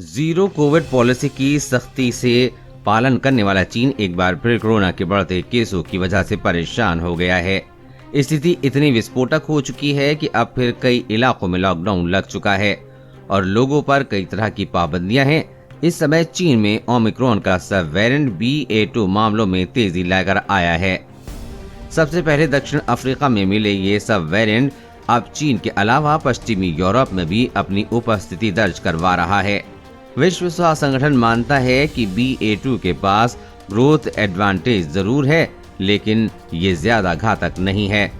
Zero Covid policy की सख्ती से पालन करने वाला चीन एक बार फिर कोरोना के बढ़ते केसों की वजह से परेशान हो गया है। स्थिति इतनी विस्फोटक हो चुकी है कि अब फिर कई इलाकों में लॉकडाउन लग चुका है और लोगों पर कई तरह की पाबंदियां हैं। इस समय चीन में ओमिक्रॉन का सब वेरिएंट BA.2 मामलों में तेजी लाकर आया है। सबसे पहले दक्षिण अफ्रीका में मिले ये सब वेरिएंट अब चीन के अलावा पश्चिमी यूरोप में भी अपनी उपस्थिति दर्ज करवा रहा है। विश्व स्वास्थ्य संगठन मानता है कि BA.2 के पास ग्रोथ एडवांटेज जरूर है, लेकिन ये ज्यादा घातक नहीं है।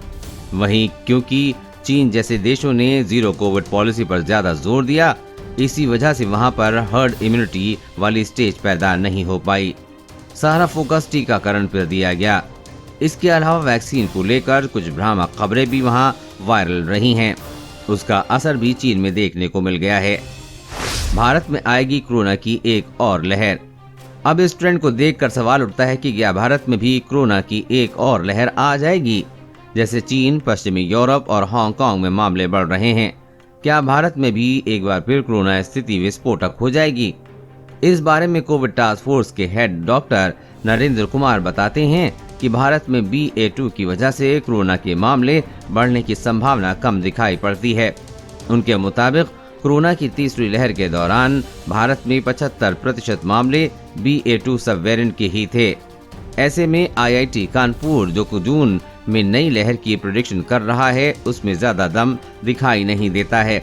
वहीं क्योंकि चीन जैसे देशों ने जीरो कोविड पॉलिसी पर ज्यादा जोर दिया, इसी वजह से वहां पर हर्ड इम्यूनिटी वाली स्टेज पैदा नहीं हो पाई। सारा फोकस टीकाकरण पर दिया गया। इसके अलावा वैक्सीन को लेकर कुछ भ्रामक खबरें भी वहां वायरल रही हैं। उसका असर भी चीन में देखने को मिल गया है। भारत में आएगी कोरोना की एक और लहर। अब इस ट्रेंड को देखकर सवाल उठता है कि क्या भारत में भी कोरोना की एक और लहर आ जाएगी? जैसे चीन, पश्चिमी यूरोप और हांगकांग में मामले बढ़ रहे हैं, क्या भारत में भी एक बार फिर कोरोना स्थिति विस्फोटक हो जाएगी? इस बारे में कोविड टास्क फोर्स के हेड डॉक्टर नरेंद्र कुमार बताते हैं कि भारत में BA.2 की वजह से कोरोना के मामले बढ़ने की संभावना कम दिखाई पड़ती है। उनके मुताबिक कोरोना की तीसरी लहर के दौरान भारत में 75% मामले BA.2 सब वेरिएंट के ही थे। ऐसे में IIT कानपुर जो जून में नई लहर की प्रेडिक्शन कर रहा है, उसमें ज्यादा दम दिखाई नहीं देता है।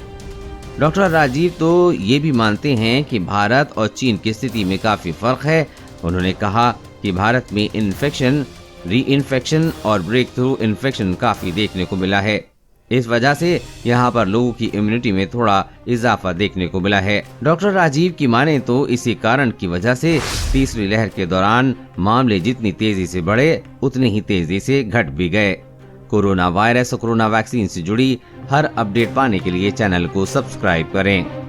डॉक्टर राजीव तो ये भी मानते हैं कि भारत और चीन की स्थिति में काफी फर्क है। उन्होंने कहा कि भारत में इन्फेक्शन, री-इन्फेक्शन और ब्रेक थ्रू इन्फेक्शन काफी देखने को मिला है। इस वजह से यहाँ पर लोगों की इम्यूनिटी में थोड़ा इजाफा देखने को मिला है। डॉक्टर राजीव की माने तो इसी कारण की वजह से तीसरी लहर के दौरान मामले जितनी तेजी से बढ़े, उतनी ही तेजी से घट भी गए। कोरोना वायरस और कोरोना वैक्सीन से जुड़ी हर अपडेट पाने के लिए चैनल को सब्सक्राइब करें।